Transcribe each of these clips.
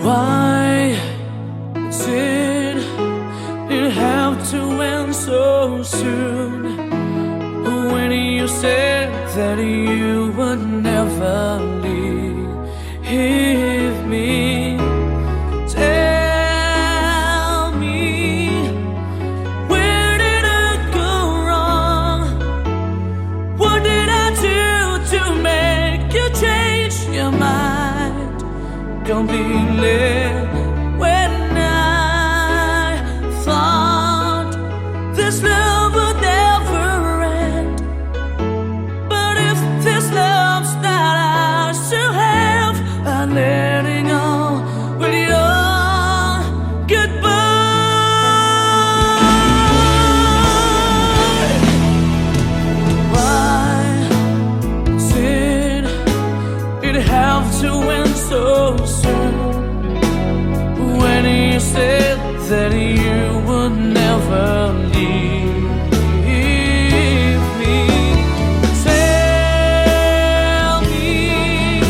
Why did it have to end so soon? When you said that you would never leave me, tell me, where did I go wrong? What did I do to make you change your mind completely? When I thought this love would never end, but if this love's not ours to have, I'm letting go with your goodbye. Why did it have to end so soon? When you said that you would never leave me, tell me,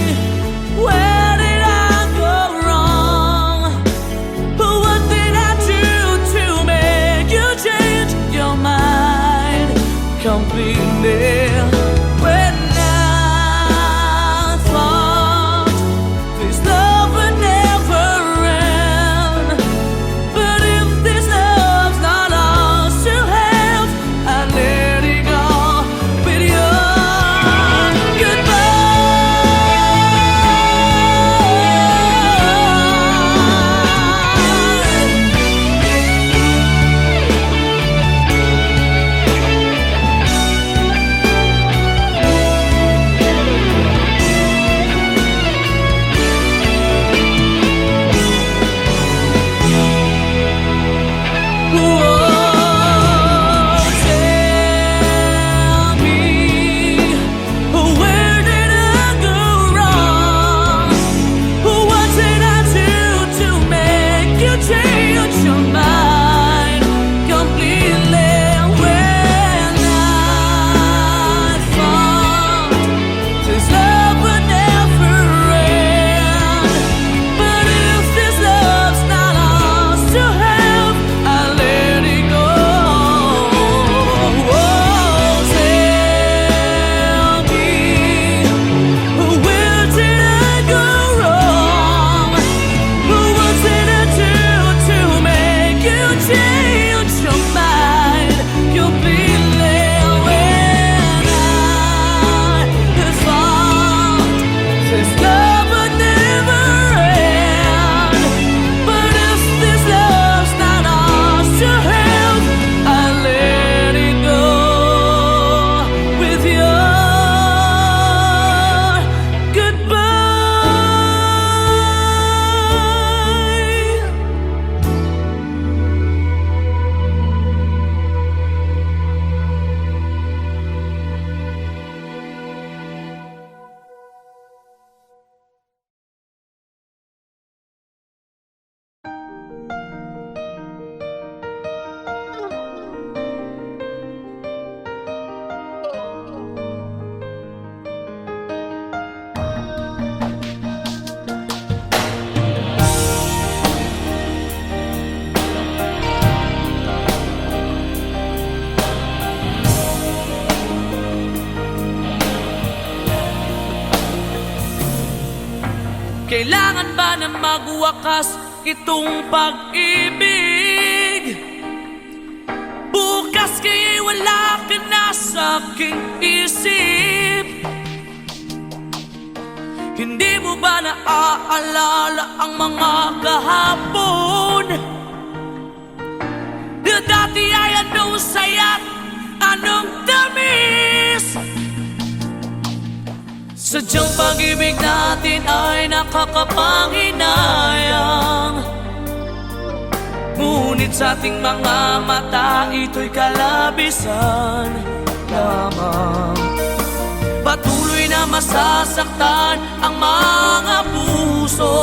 where did I go wrong? What did I do to make you change your mind completely? When I thought this love would never end, but if this love's not ours to have, I let it go with your kailangan ba na magwakas itong pag-ibig? Bukas kaya'y wala ka na sa aking isip. Hindi mo ba naaalala ang mga kahapon? Na dati ay anong saya't anong tamis? Sadyang pag-ibig natin ay nakakapanghinayang, ngunit sa ating mga mata ito'y kalabisan lamang. Patuloy na masasaktan ang mga puso.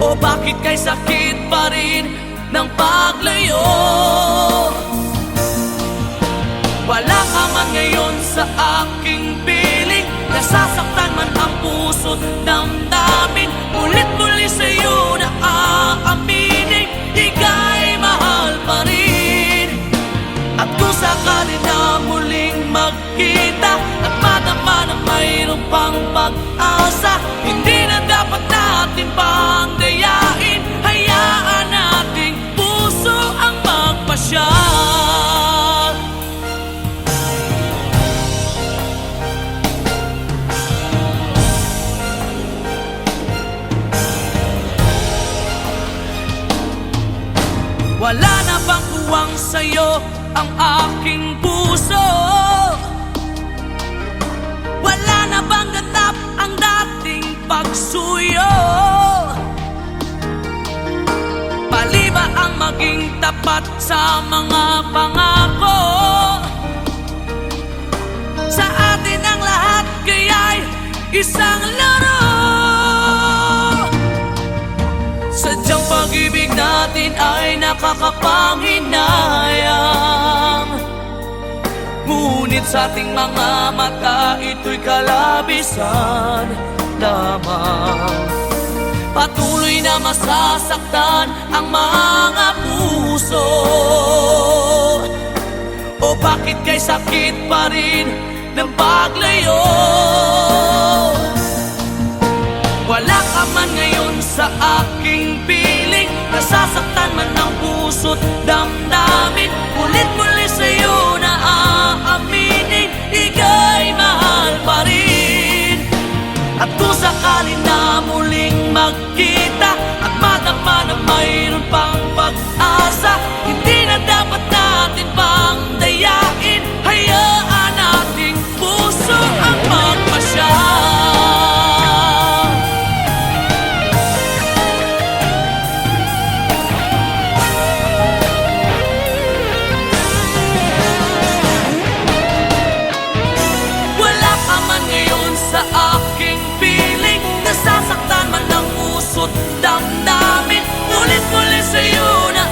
O bakit kay sakit pa rin ng paglayo? Wala ka man ngayon sa aking piling, nasasaktan man ang puso't damdamin. Wala na bang uwang sa'yo ang aking puso? Wala na bang ganap ang dating pagsuyo? Mali ba ang maging tapat sa mga pangako? Sa atin ang lahat kaya'y isang laro. Sadyang pag-ibig natin ay nakakapanghinayang, ngunit sa ating mga mata ito'y kalabisan lamang. Patuloy na masasaktan ang mga puso. O bakit kay sakit pa rin ng paglayo? Wala ka man ngayon sa aking piling, nasasaktan man ang puso't damdamin. Ulit muli sa'yo na aaminin, ika'y mahal pa rin. At kung sakali na muling magkita at madama na mayroon pang pag-asa, hindi na dapat natin pang dayain. Hayaan nating puso ang magpasya. Wala ka man ngayon sa aking piling, nasasaktan man ang puso't damdamin. Ulit-ulit sa'yo na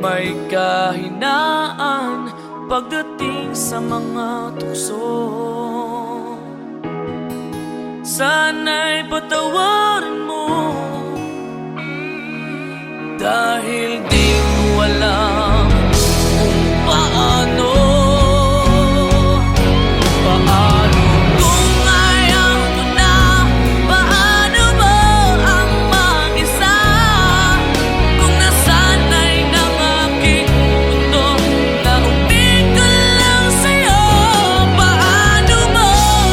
may kahinaan pagdating sa mga tukso. Sana'y patawarin mo, dahil di ko alam kung paano. Paano kung ayaw mo na? Paano ba ang mag-isa? Kung nasanay ng aking mundo na umig ko lang sa'yo. Paano mo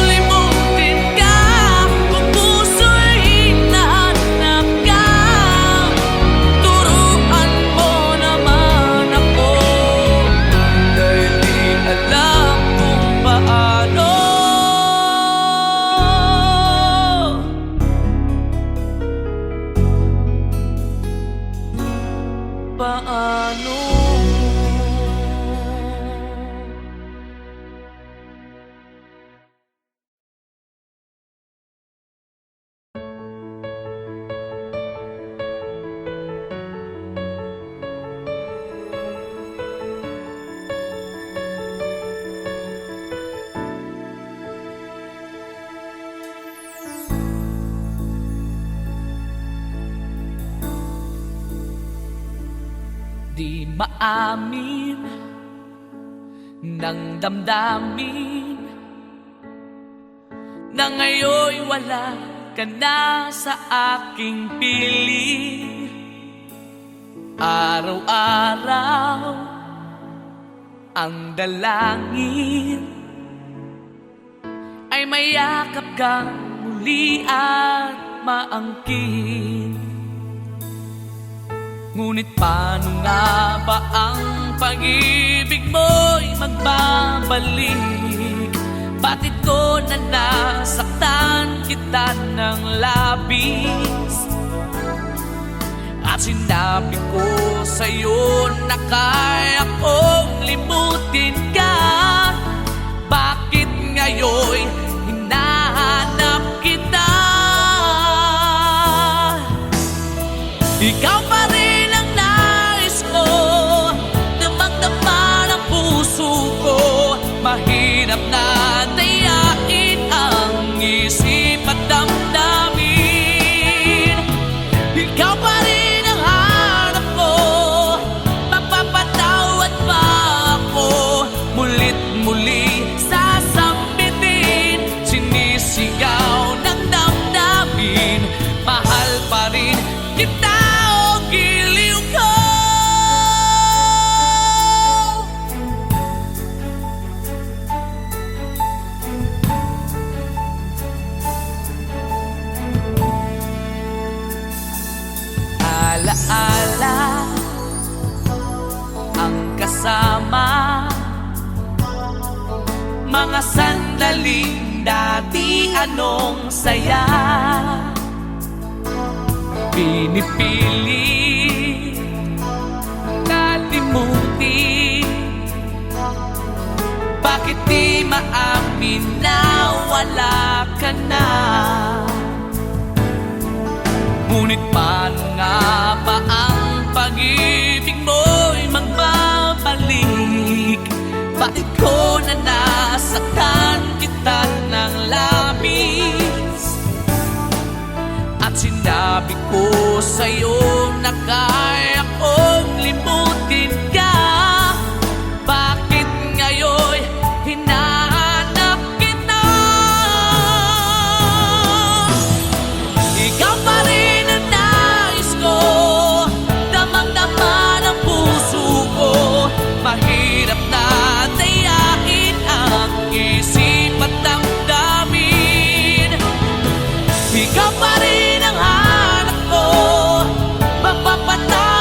limutin ka kung puso'y hinahanap ka? Turuan mo naman ako, dahil di alam kung paano. Paano? Di maamin ng damdamin na ngayon'y wala ka na sa aking piling. Araw-araw ang dalangin ay mayakap kang muli at maangkin. Ngunit paano nga ba ang pag-ibig mo'y magbabalik? Bakit ko na nasaktan kita ng labis? At sinabi ko sa'yo na kaya kong limutin ka. Bakit ngayon'y hinahanap kita? Ikaw pa rin ang nais ko, damang-dama ng puso ko. Mahirap na dayain ang isip at damdamin. Ikaw pa rin ang hanap ko, mapapatawad ba ako? Mulit muli sasambitin, sinisigaw ng damdamin. Mahal pa rin kita. Alaala ang kasama, mga sandaling dati anong saya. Pinipilit kalimutin, bakit di maamin na wala ka na? Ngunit paano nga ba ang pag-ibig mo'y magbabalik? Bakit ko na nasaktan kita ng labis? At sinabi ko sa'yo na kaya kong limutin ka. Bakit ngayon'y hinahanap kita? Ikaw pa rin ang nais ko, damang-dama ng puso ko. Mahirap na dayain ang isip at damdamin. Ikaw pa rin ang hanap ko, mapapatawad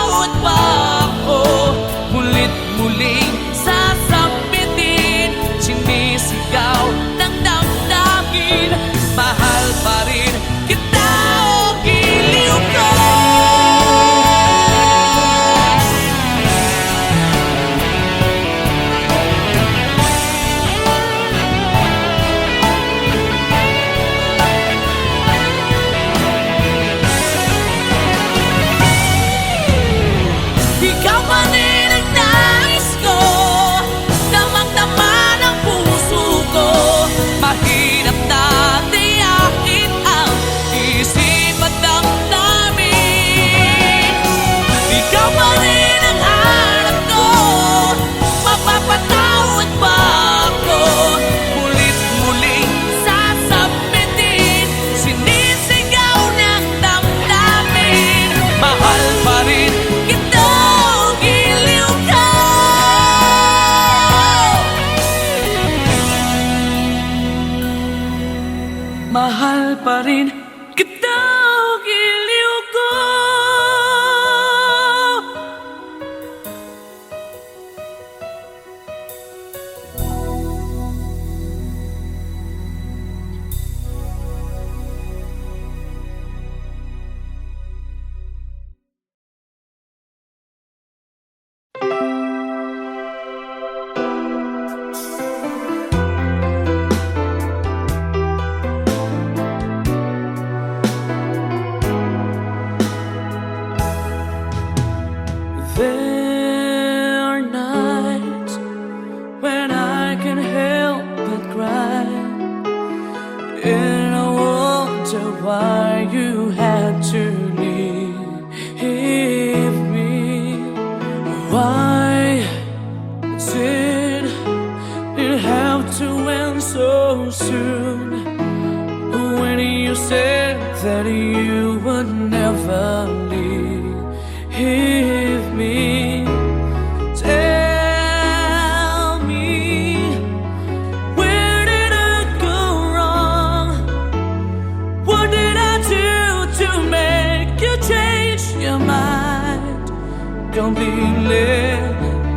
completely.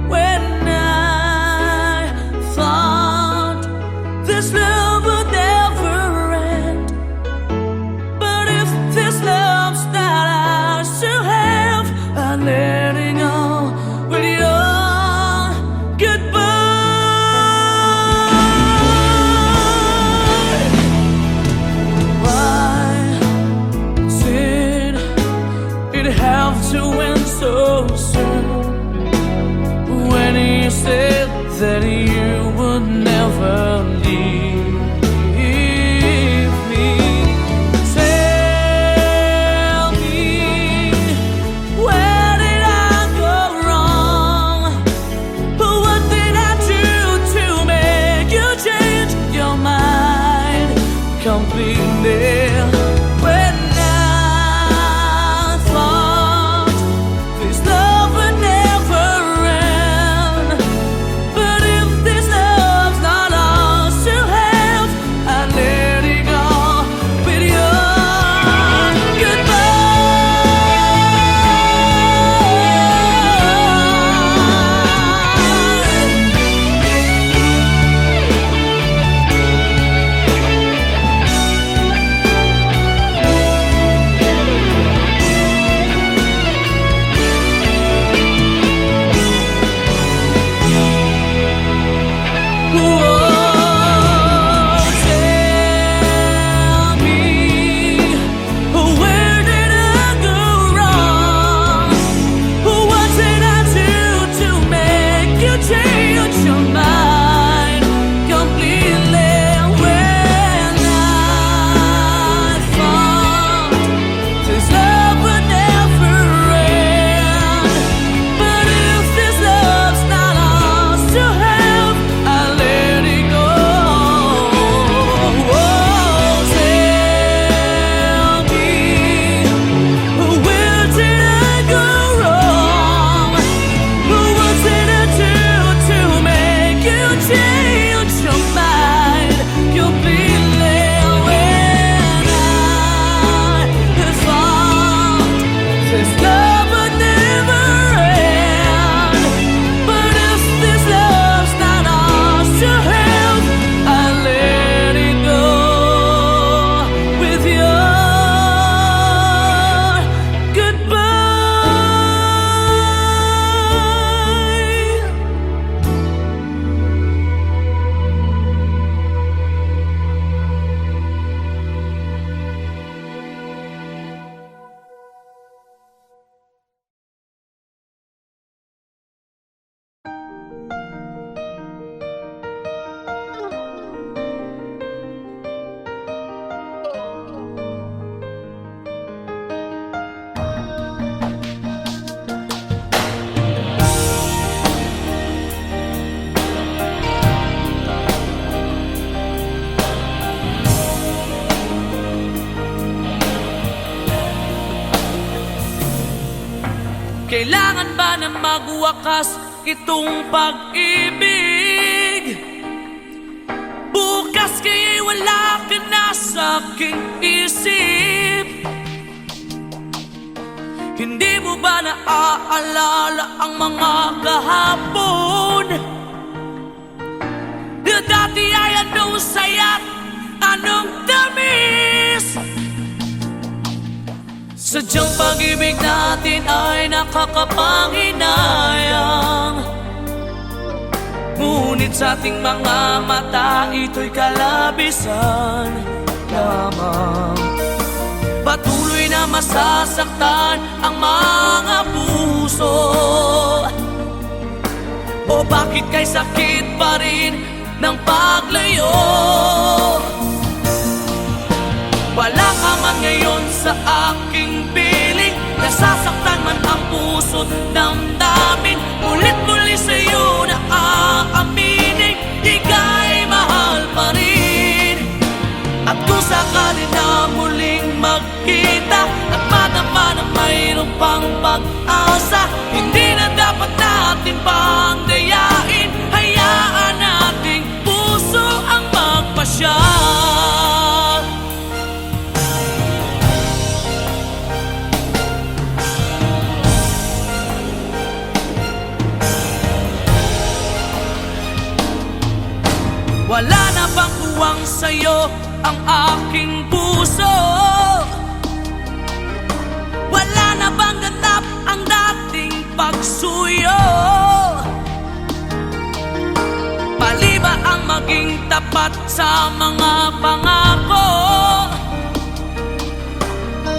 When I thought this love would never end, but if this love's not ours to have, I'm letting go with your goodbye. Why did it have to end so soon? When you said that you would never leave me, tell me, where did I go wrong? What did I do to make you change your mind completely? When I thought this love would never end, but if this love's not ours to have, I let it go with your goodbye. Tell me, where did I go wrong? What did I do to make you change your mind completely? When I thought this love would never end, but if this love's not ours to have, I let it go. Tell me, where did I go wrong? What did I do to make you change your mind completely? When I thought this love would never end, but if this love's not ours to have, I let it go with your goodbye. Kailangan ba na magwakas itong pag-ibig? Bukas kaya'y wala ka na sa aking isip. Hindi mo ba naaalala ang mga kahapon? Na dati ay anong saya, anong tamis? Sadyang pag-ibig natin ay nakakapanghinayang, ngunit sa ating mga mata ito'y kalabisan lamang. Patuloy na masasaktan ang mga puso, o bakit kay sakit pa rin ng paglayo? Wala ka man ngayon sa aking piling, nasasaktan man ang puso't damdamin. Ulit-muli sa'yo na aaminin, ika'y mahal pa rin. At kung sakali na muling magkita at madama na mayroon pang pag-asa, hindi na dapat natin pang dayain. Hayaan nating puso ang magpasya. Iniwang sa'yo ang aking puso. Wala na bang ganap ang dating pagsuyo? Mali ba ang maging tapat sa mga pangako?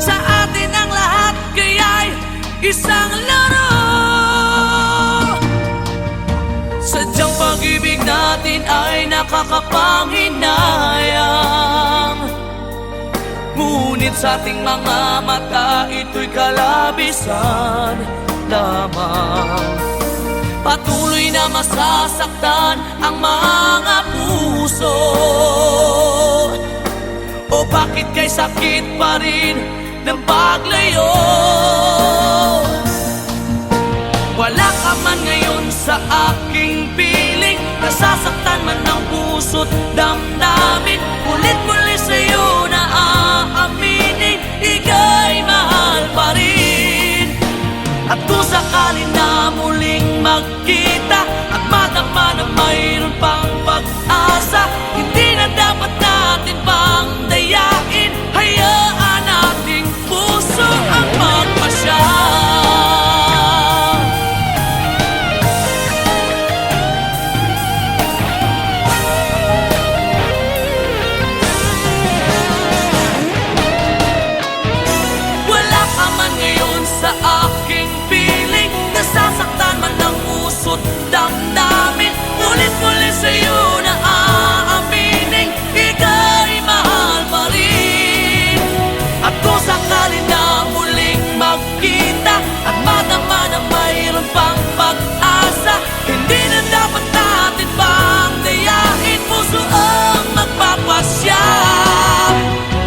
Sa atin ang lahat kaya'y isang laro. Sadyang pag-ibig natin ay nakakapanghinayang, ngunit sa ating mga mata ito'y kalabisan lamang. Patuloy na masasaktan ang mga puso. O bakit kay sakit pa rin ng paglayo? Wala ka man ngayon sa aking piling, nasasaktan man ang puso't damdamin. Ulit muli sa'yo na aaminin, ika'y mahal pa rin. At kung sakali na muling magkita at madama na mayroon pang pag-asa, hindi na dapat natin pang dayain. Hayaan nating puso ang magpasya. Wala ka man ngayon sa aking piling, nasasaktan man ang puso't damdamin. Ulit-ulit sa'yo na aaminin, ika'y mahal pa rin. At kung sakali na muling magkita at madama na mayroon pang pag-asa, hindi na dapat natin pang dayain, puso ang magpapasya.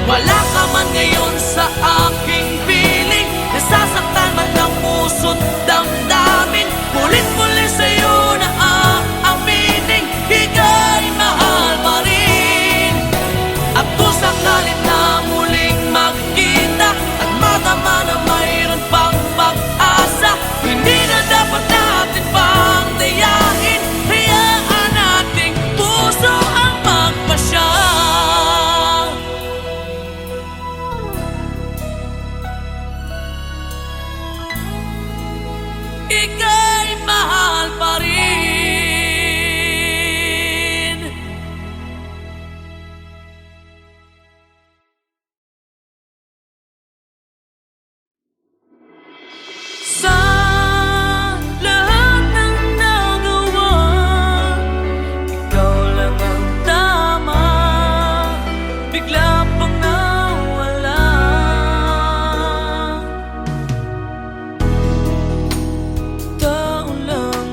Wala ka man ngayon sa aking piling, nasasaktan man ang puso't damdamin. Ulit-muli sa'yo na aaminin, ika'y mahal pa rin. At kung sakali na muling magkita at madama na mayroon pang pag-asa, hindi na dapat natin pang dayain. Hayaan nating puso ang magpasya. Ika'y mahal pa rin. Sa lahat ng nagawa, ikaw lang ang tama. Bigla pang nawala. Tao lang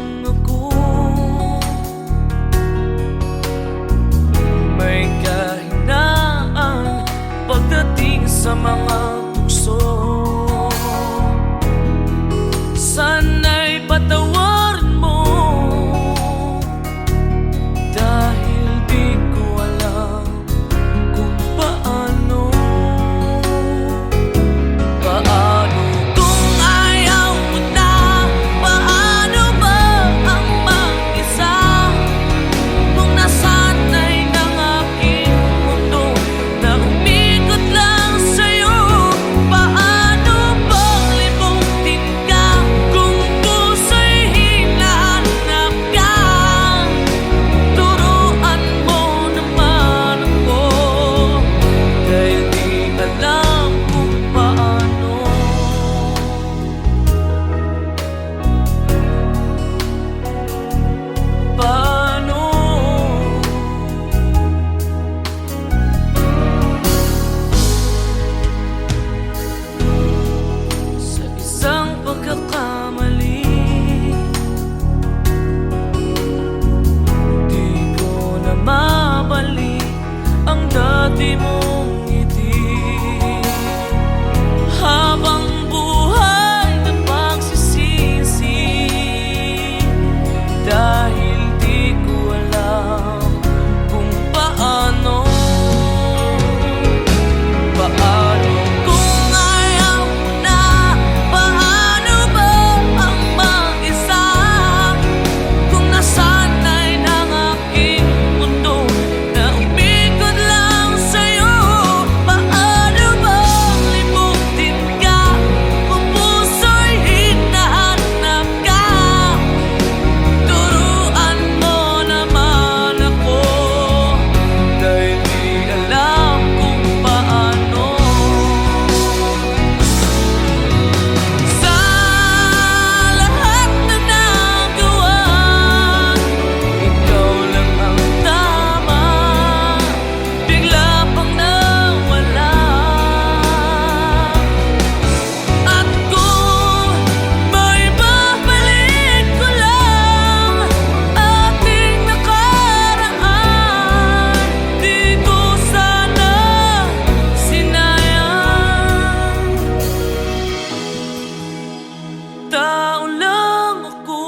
tao lang ako.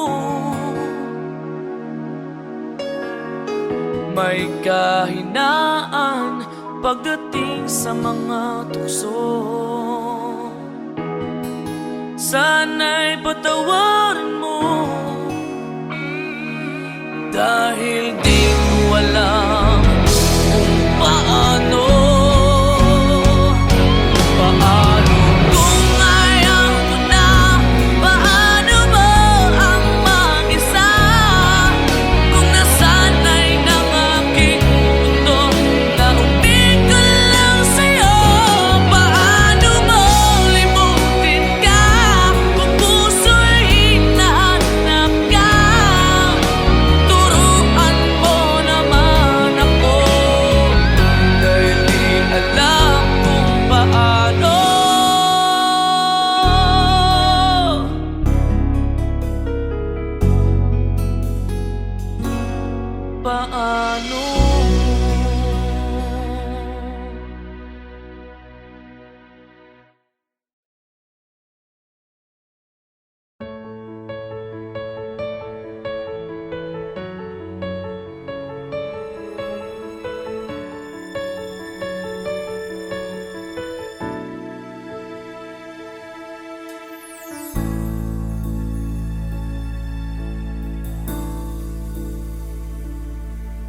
May kahinaan pagdating sa mga tukso. Sana'y patawarin mo, dahil di ko alam kung paano. Paano kung ayaw mo na? Paano mo ang mag-isa? Kung nasanay ng aking mundo, naubig ko lang sa'yo. Paano mo limutin ka kung puso'y hinahanap ka? Turuan mo naman ako, dahil di alam kung paano. Paano?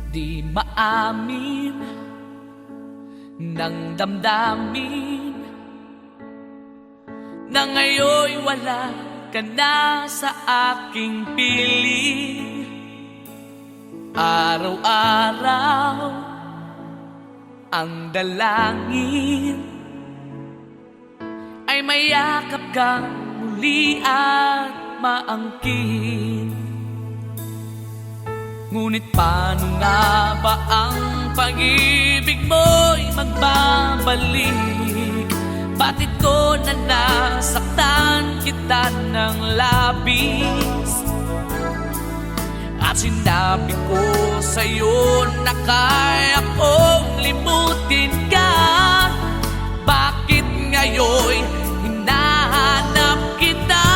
Di maamin ng damdamin na ngayon'y wala ka na sa aking piling. Araw-araw ang dalangin ay mayakap kang muli at maangkin. Ngunit paano nga ba ang pag-ibig mo'y magbabalik? Bakit ko na nasaktan kita ng labis? At sinabi ko sa'yo na kaya kong limutin ka. Bakit ngayon'y hinahanap kita?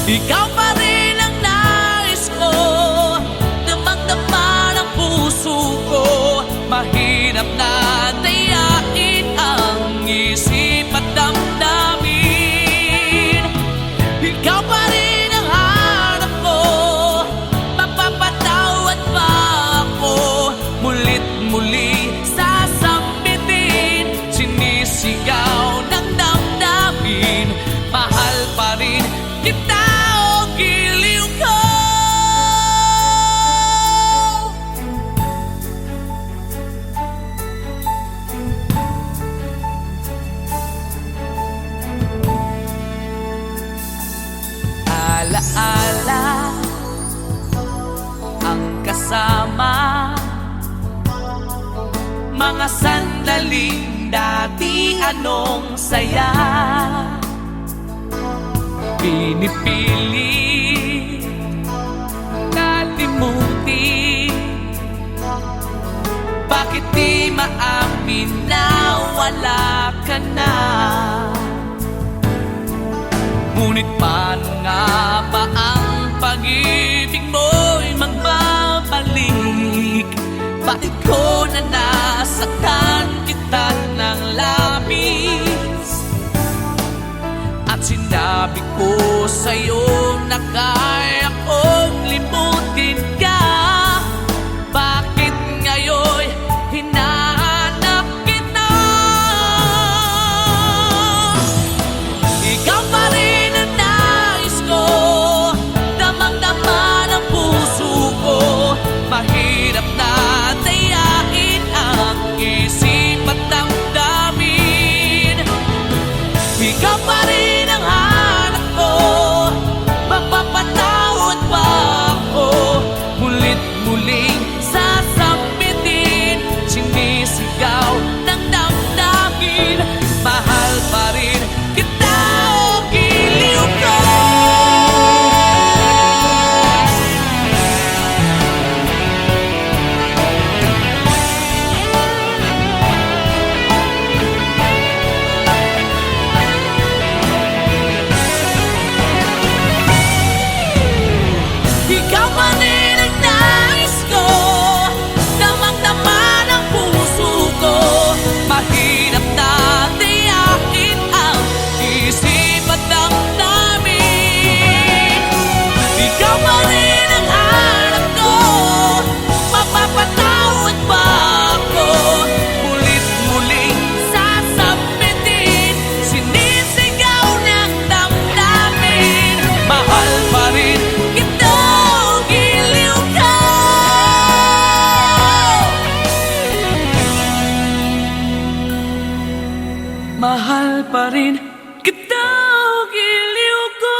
Ikaw pa rin ang nais ko, damang-dama ng puso ko. Mahirap na dayain ang isip at damdamin. Ikaw pa rin ang hanap ko, mapapatawad pa ako. Mulit muli sasambitin, sinisigaw ng damdamin. Mahal pa rin kita. Alaala ang kasama, mga sandaling dati anong saya. Pinipilit kalimutin, bakit di maamin na wala ka na? Ngunit paano nga ba ang pag-ibig mo'y magbabalik? Bakit ko na nasaktan kita ng labis? At sinabi ko sa'yo na kaya kong limutin ka. Bakit ngayon'y hinahanap kita? Ikaw pa rin ang nais ko, damang-dama ng puso ko. Mahirap na dayain ang isip at damdamin. Ikaw pa rin ang hanap ko, mapapatawad pa ako. Mulit-muling sasambitin, sinisigaw ng damdamin. Mahal pa rin kita, o giliw ko. rin kita giliw ko.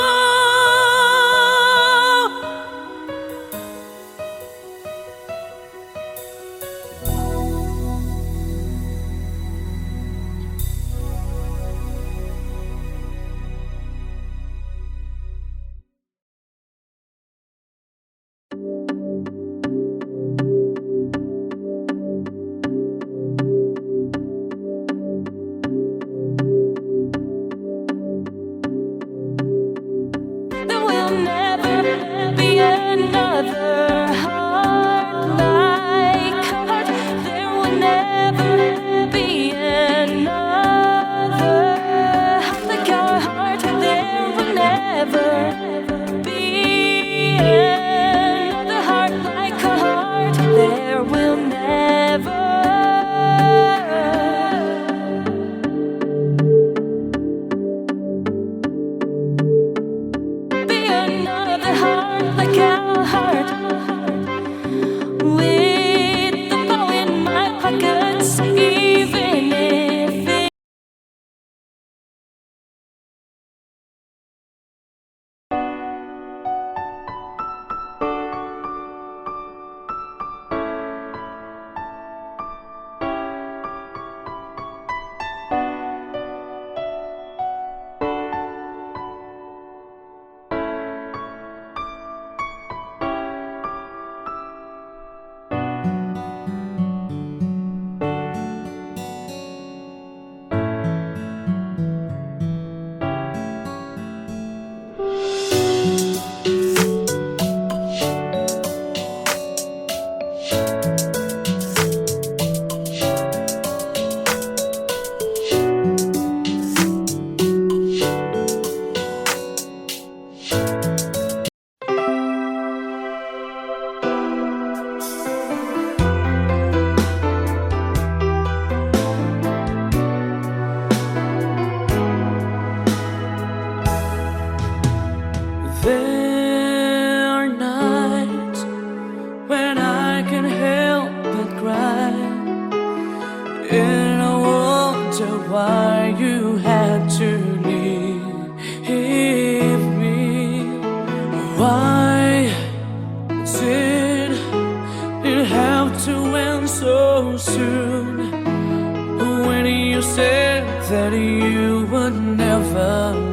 There will never be another heart like heart. There will never be another heart like our heart. There will never be another heart like our heart. There will never be another heart like our heart. With the bow in my pockets, even if it There are nights when I can help but cry, and I wonder why you had to leave me. Why did it have to end so soon? When you said that you would never